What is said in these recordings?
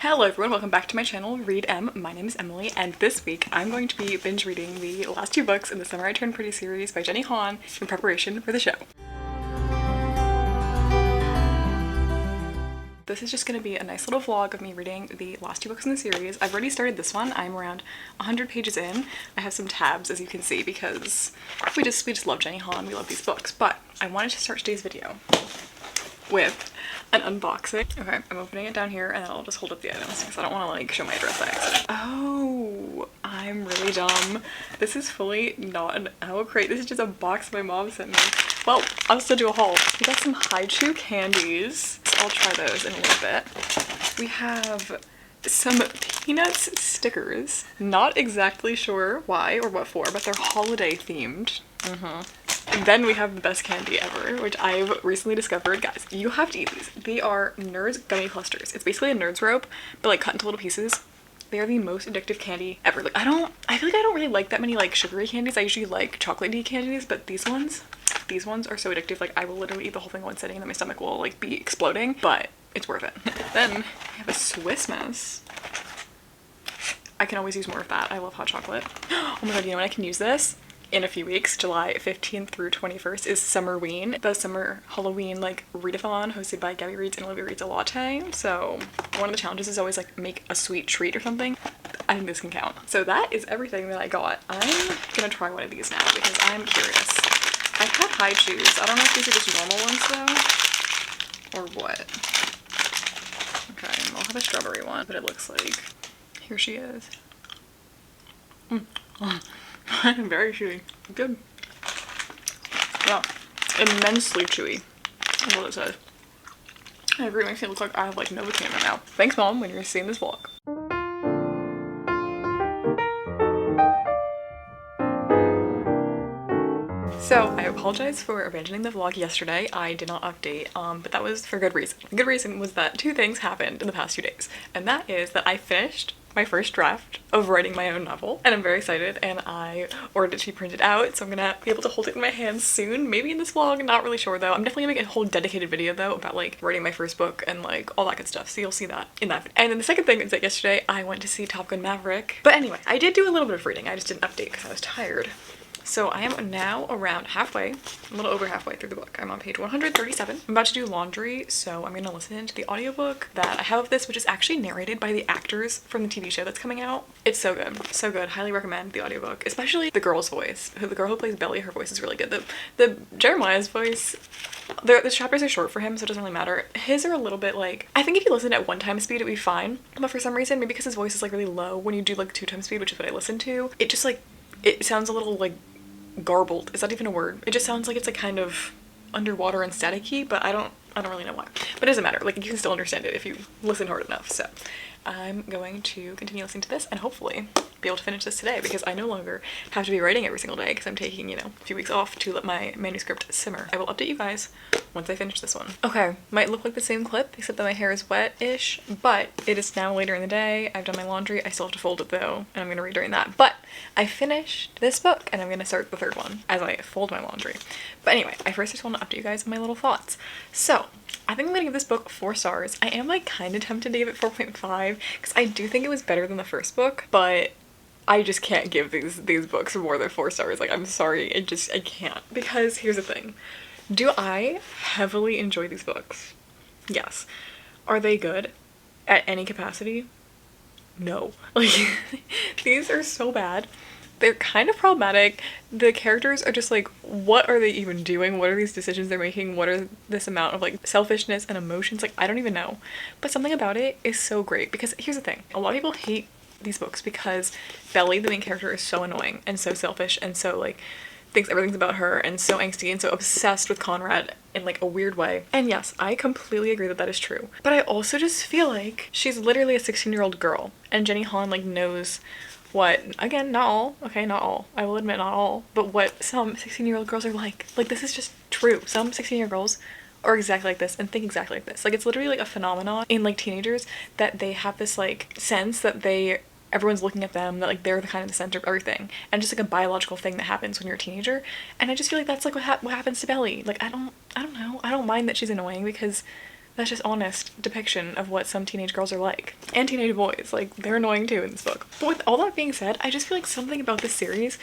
Hello everyone, welcome back to my channel, Read M. My name is Emily, and this week I'm going to be binge reading the last two books in the Summer I Turned Pretty series by Jenny Han in preparation for the show. This is just going to be a nice little vlog of me reading the last two books in the series. I've already started this one. I'm around 100 pages in. I have some tabs, as you can see, because we just love Jenny Han. We love these books. But I wanted to start today's video with an unboxing. Okay, I'm opening it down here and then I'll just hold up the items because I don't want to like show my address by accident. Oh, I'm really dumb. This is fully not an owl crate. This is just a box my mom sent me. Well, I'll still do a haul. We got some Haichu candies. I'll try those in a little bit. We have some Peanuts stickers. Not exactly sure why or what for, but they're holiday themed. And then we have the best candy ever, which I've recently discovered. Guys, you have to eat these. They are Nerds gummy clusters. It's basically a Nerds rope, but like cut into little pieces. They are the most addictive candy ever. Like I feel like I don't really like that many like sugary candies. I usually like chocolatey candies, but these ones are so addictive. Like I will literally eat the whole thing in one sitting and then my stomach will like be exploding, but it's worth it. Then we have a Swiss Miss. I can always use more of that. I love hot chocolate. Oh my god, you know when I can use this? In a few weeks, July 15th through 21st is Summerween, the summer Halloween like readathon hosted by Gabby Reads and Olivia Reads a Latte. So one of the challenges is always like make a sweet treat or something. I think this can count. So that is everything that I got. I'm gonna try one of these now because I'm curious. I've had Haichus. I don't know if these are just normal ones though, or what. Okay, I'll have a strawberry one, but it looks like, here she is. Very chewy. Good. Yeah. Immensely chewy. That's what it says. I agree, it makes me look like I have like Novocaine in my mouth. Thanks mom when you're seeing this vlog. So I apologize for abandoning the vlog yesterday. I did not update, but that was for good reason. The good reason was that two things happened in the past 2 days. And that is that I finished my first draft of writing my own novel and I'm very excited and I ordered it to be printed out, so I'm gonna be able to hold it in my hands soon, maybe in this vlog, not really sure though. I'm definitely gonna make a whole dedicated video though about like writing my first book and like all that good stuff, so you'll see that in that video. And then the second thing is that yesterday I went to see Top Gun Maverick, but anyway, I did do a little bit of reading, I just didn't update because I was tired. So I am now around halfway, a little over halfway through the book. I'm on page 137. I'm about to do laundry, so I'm gonna listen to the audiobook that I have of this, which is actually narrated by the actors from the TV show that's coming out. It's so good, so good. Highly recommend the audiobook, especially the girl's voice. The girl who plays Belly, her voice is really good. The Jeremiah's voice, the chapters are short for him, so it doesn't really matter. His are a little bit like, I think if you listen at 1 time speed, it would be fine. But for some reason, maybe because his voice is like really low, when you do like 2 times speed, which is what I listen to, it just like, it sounds a little like garbled. Is that even a word? It just sounds like it's like kind of underwater and staticky, but I don't really know why. But it doesn't matter, like you can still understand it if you listen hard enough. So I'm going to continue listening to this and hopefully be able to finish this today because I no longer have to be writing every single day because I'm taking, you know, a few weeks off to let my manuscript simmer. I will update you guys once I finish this one. Okay, might look like the same clip except that my hair is wet-ish, but it is now later in the day. I've done my laundry. I still have to fold it though, and I'm gonna read during that. But I finished this book and I'm gonna start the third one as I fold my laundry. But anyway, I first just want to update you guys on my little thoughts. So I think I'm gonna give this book 4 stars. I am like kind of tempted to give it 4.5 because I do think it was better than the first book, but I just can't give these books more than 4 stars. Like, I'm sorry, I can't. Because here's the thing. Do I heavily enjoy these books? Yes. Are they good at any capacity? No. Like, these are so bad. They're kind of problematic. The characters are just like, what are they even doing? What are these decisions they're making? What are this amount of like selfishness and emotions? Like, I don't even know. But something about it is so great because here's the thing. A lot of people hate these books because Belly, the main character, is so annoying and so selfish and so like thinks everything's about her and so angsty and so obsessed with Conrad in like a weird way. And yes, I completely agree that that is true. But I also just feel like she's literally a 16-year-old girl and Jenny Han like knows what, again, not all, okay, not all, I will admit not all, but what some 16-year-old girls are like. Like, this is just true. Some 16-year-old girls are exactly like this and think exactly like this. Like, it's literally like a phenomenon in like teenagers that they have this like sense that everyone's looking at them, that like they're the kind of the center of everything, and just like a biological thing that happens when you're a teenager. And I just feel like that's like what happens to Belly. Like I don't know, I don't mind that she's annoying because That's just honest depiction of what some teenage girls are like. And teenage boys. Like, they're annoying too in this book. But with all that being said, I just feel like something about this series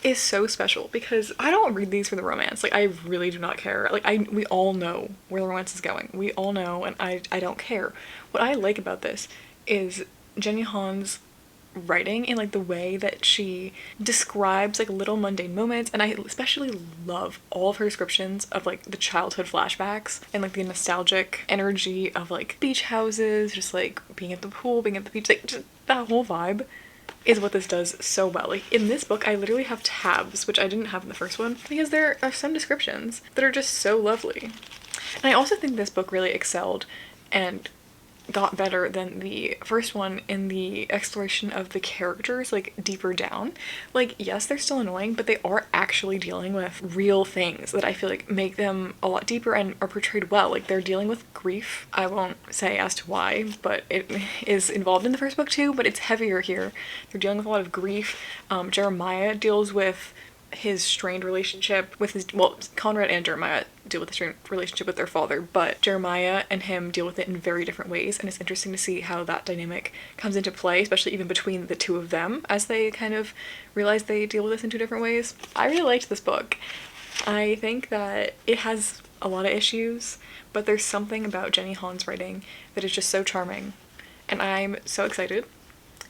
is so special because I don't read these for the romance. Like, I really do not care. Like, we all know where the romance is going. We all know, and I don't care. What I like about this is Jenny Han's writing in like the way that she describes like little mundane moments, and I especially love all of her descriptions of like the childhood flashbacks and like the nostalgic energy of like beach houses, just like being at the pool, being at the beach, like just that whole vibe is what this does so well. Like in this book I literally have tabs, which I didn't have in the first one, because there are some descriptions that are just so lovely. And I also think this book really excelled and got better than the first one in the exploration of the characters, like deeper down. Like, yes, they're still annoying, but they are actually dealing with real things that I feel like make them a lot deeper and are portrayed well. Like, they're dealing with grief. I won't say as to why, but it is involved in the first book too, but it's heavier here. They're dealing with a lot of grief. Jeremiah deals with his strained relationship with his, well, Conrad and Jeremiah deal with the strained relationship with their father, but Jeremiah and him deal with it in very different ways, and it's interesting to see how that dynamic comes into play, especially even between the two of them as they kind of realize they deal with this in two different ways. I really liked this book. I think that it has a lot of issues, but there's something about Jenny Han's writing that is just so charming, and I'm so excited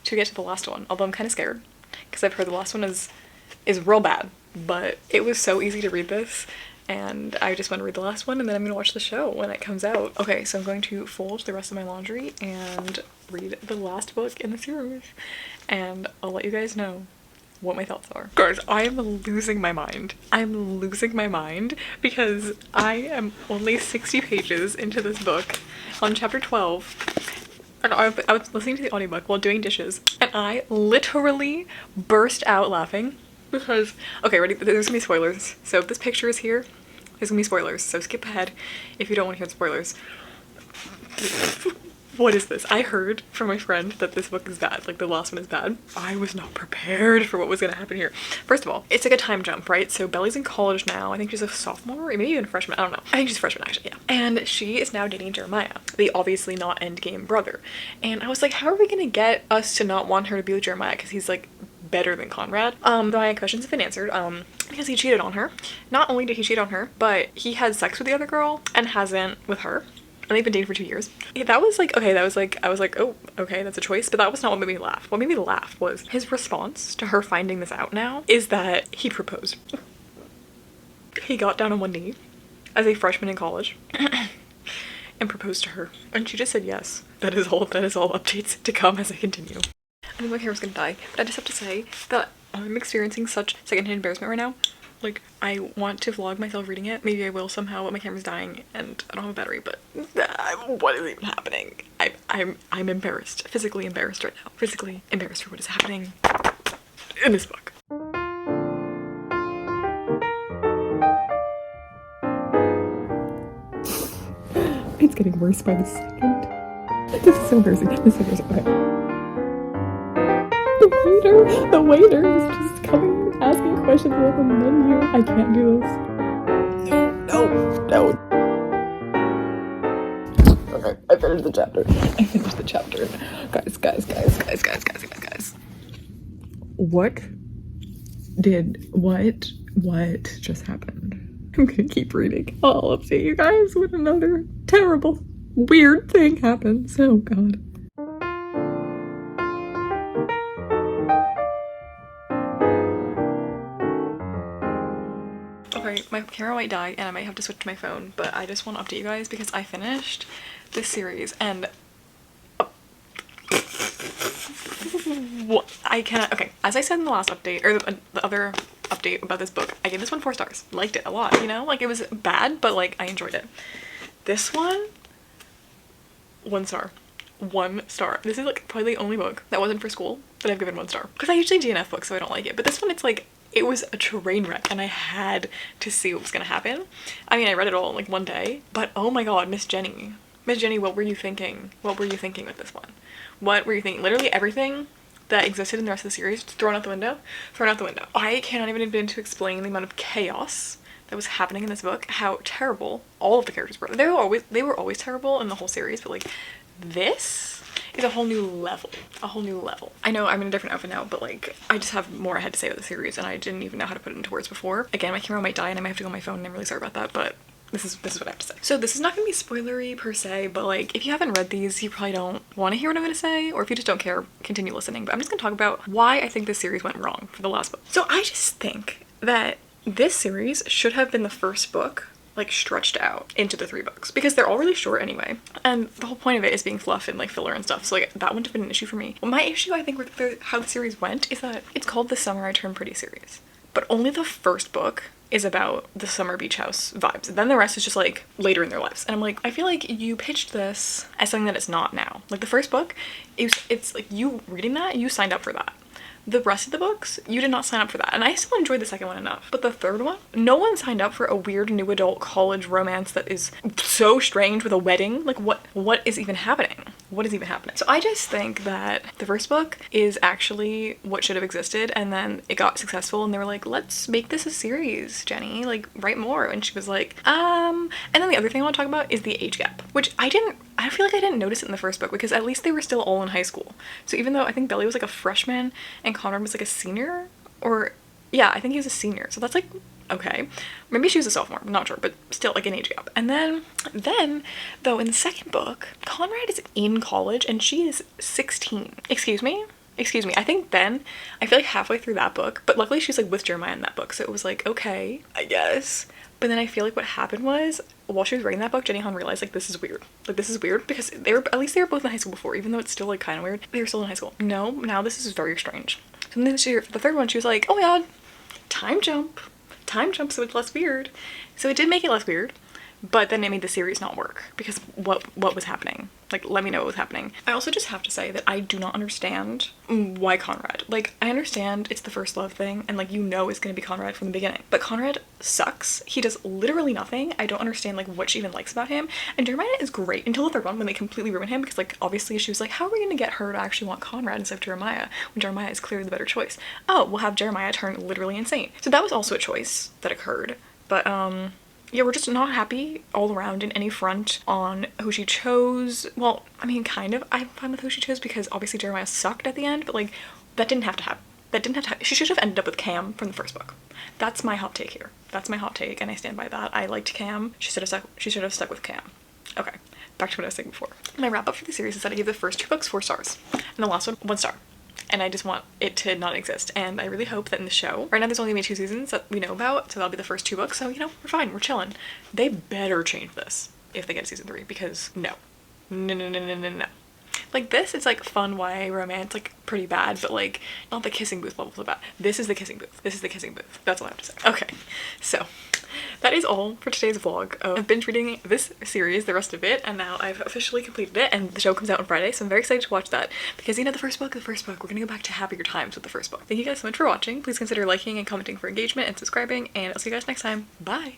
to get to the last one, although I'm kind of scared because I've heard the last one is real bad, but it was so easy to read this, and I just want to read the last one, and then I'm gonna watch the show when it comes out. Okay, so I'm going to fold the rest of my laundry and read the last book in the series, and I'll let you guys know what my thoughts are. Guys, I am losing my mind. I'm losing my mind because I am only 60 pages into this book on chapter 12. And I was listening to the audiobook while doing dishes, and I literally burst out laughing. Because, okay, ready? There's gonna be spoilers. So if this picture is here, there's gonna be spoilers. So skip ahead if you don't want to hear the spoilers. What is this? I heard from my friend that this book is bad. Like, the last one is bad. I was not prepared for what was gonna happen here. First of all, it's like a time jump, right? So Belly's in college now. I think she's a sophomore, or maybe even a freshman. I don't know. I think she's a freshman, actually, yeah. And she is now dating Jeremiah, the obviously not endgame brother. And I was like, how are we gonna get us to not want her to be with Jeremiah? Because he's like better than Conrad. My questions have been answered, because he cheated on her. Not only did he cheat on her, but he had sex with the other girl and hasn't with her. And they've been dating for 2 years. Yeah, that was like, okay, that was like, I was like, oh, okay, that's a choice. But that was not what made me laugh. What made me laugh was his response to her finding this out now is that he proposed. He got down on one knee as a freshman in college and proposed to her. And she just said yes. That is all updates to come as I continue. I think my hair was gonna die, but I just have to say that I'm experiencing such secondhand embarrassment right now. Like, I want to vlog myself reading it. Maybe I will somehow, but my camera's dying and I don't have a battery, but what is even happening? I'm embarrassed. Physically embarrassed right now. Physically embarrassed for what is happening in this book. It's getting worse by the second. This is so embarrassing. This is so embarrassing. Okay. The waiter is just coming asking questions about the menu. I can't do this. No. Okay, I finished the chapter. Guys. What just happened? I'm gonna keep reading. I'll update you guys when another terrible, weird thing happens. Oh god. Okay, my camera might die and I might have to switch to my phone, but I just want to update you guys because I finished this series and what I cannot. Okay, as I said in the last update, or the other update about this book, I gave this one 4 stars. Liked it a lot, you know? Like, it was bad, but like I enjoyed it. This one, 1 star. 1 star. This is like probably the only book that wasn't for school that I've given 1 star. Because I usually DNF books, so I don't like it. But this one, it's like, it was a train wreck and I had to see what was gonna happen. I mean, I read it all in like 1 day, but oh my god, Miss Jenny, what were you thinking? What were you thinking with this one? What were you thinking? Literally everything that existed in the rest of the series thrown out the window. I cannot even begin to explain the amount of chaos that was happening in this book, how terrible all of the characters were. They were always terrible in the whole series, but like this is a whole new level. A whole new level. I know I'm in a different outfit now, but like I just have more I had to say about the series and I didn't even know how to put it into words before. Again, my camera might die and I might have to go on my phone and I'm really sorry about that, but this is what I have to say. So this is not gonna be spoilery per se, but like if you haven't read these, you probably don't want to hear what I'm gonna say, or if you just don't care, continue listening. But I'm just gonna talk about why I think this series went wrong for the last book. So I just think that this series should have been the first book like stretched out into the 3 books because they're all really short anyway, and the whole point of it is being fluff and like filler and stuff, so like that wouldn't have been an issue for me. Well, my issue I think with how the series went is that it's called the Summer I Turned Pretty series, but only the first book is about the summer beach house vibes. Then the rest is just like later in their lives. And I'm like, I feel like you pitched this as something that it's not now. Like the first book, it's like you reading that, you signed up for that. The rest of the books, you did not sign up for that. And I still enjoyed the second one enough. But the third one, no one signed up for a weird new adult college romance that is so strange with a wedding. Like what is even happening? What is even happening? So I just think that the first book is actually what should have existed, and then it got successful and they were like, let's make this a series, Jenny, like write more. And she was like, and then the other thing I want to talk about is the age gap, which I feel like I didn't notice it in the first book because at least they were still all in high school. So even though I think Belly was like a freshman and Conrad was like a senior, or yeah, I think he was a senior. So that's like, okay. Maybe she was a sophomore, I'm not sure, but still like an age gap. And then though in the second book, Conrad is in college and she is 16. Excuse me, I think then, I feel like halfway through that book, but luckily she's like with Jeremiah in that book, so it was like, okay, I guess. But then I feel like what happened was, while she was writing that book, Jenny Han realized like this is weird. Like this is weird because at least they were both in high school before, even though it's still like kind of weird. They were still in high school. No, now this is very strange. So then for the third one, she was like, oh my god, time jump, so it's less weird. So it did make it less weird, but then it made the series not work because what was happening? Like, let me know what was happening. I also just have to say that I do not understand why Conrad. Like, I understand it's the first love thing and like, you know it's gonna be Conrad from the beginning, but Conrad sucks. He does literally nothing. I don't understand like what she even likes about him. And Jeremiah is great until the third one when they completely ruin him, because like obviously she was like, how are we gonna get her to actually want Conrad instead of Jeremiah when Jeremiah is clearly the better choice? Oh, we'll have Jeremiah turn literally insane. So that was also a choice that occurred. But yeah, we're just not happy all around in any front on who she chose. Well, I mean, kind of. I'm fine with who she chose because obviously Jeremiah sucked at the end, but like, that didn't have to happen. She should have ended up with Cam from the first book. That's my hot take here. That's my hot take, and I stand by that. I liked Cam. She should have stuck with Cam. Okay, back to what I was saying before. My wrap up for the series is that I gave the first 2 books 4 stars, and the last one 1 star. And I just want it to not exist. And I really hope that in the show, right now there's only maybe 2 seasons that we know about, so that'll be the first 2 books, so you know, we're fine, we're chilling. They better change this if they get a season 3, because no. Like this, it's like fun YA romance, like pretty bad, but like not the kissing booth levels of bad. This is the kissing booth. This is the kissing booth. That's all I have to say. Okay, so that is all for today's vlog. I've been reading this series, the rest of it, and now I've officially completed it, and the show comes out on Friday, so I'm very excited to watch that because, you know, the first book, we're gonna go back to happier times with the first book. Thank you guys so much for watching. Please consider liking and commenting for engagement and subscribing, and I'll see you guys next time. Bye!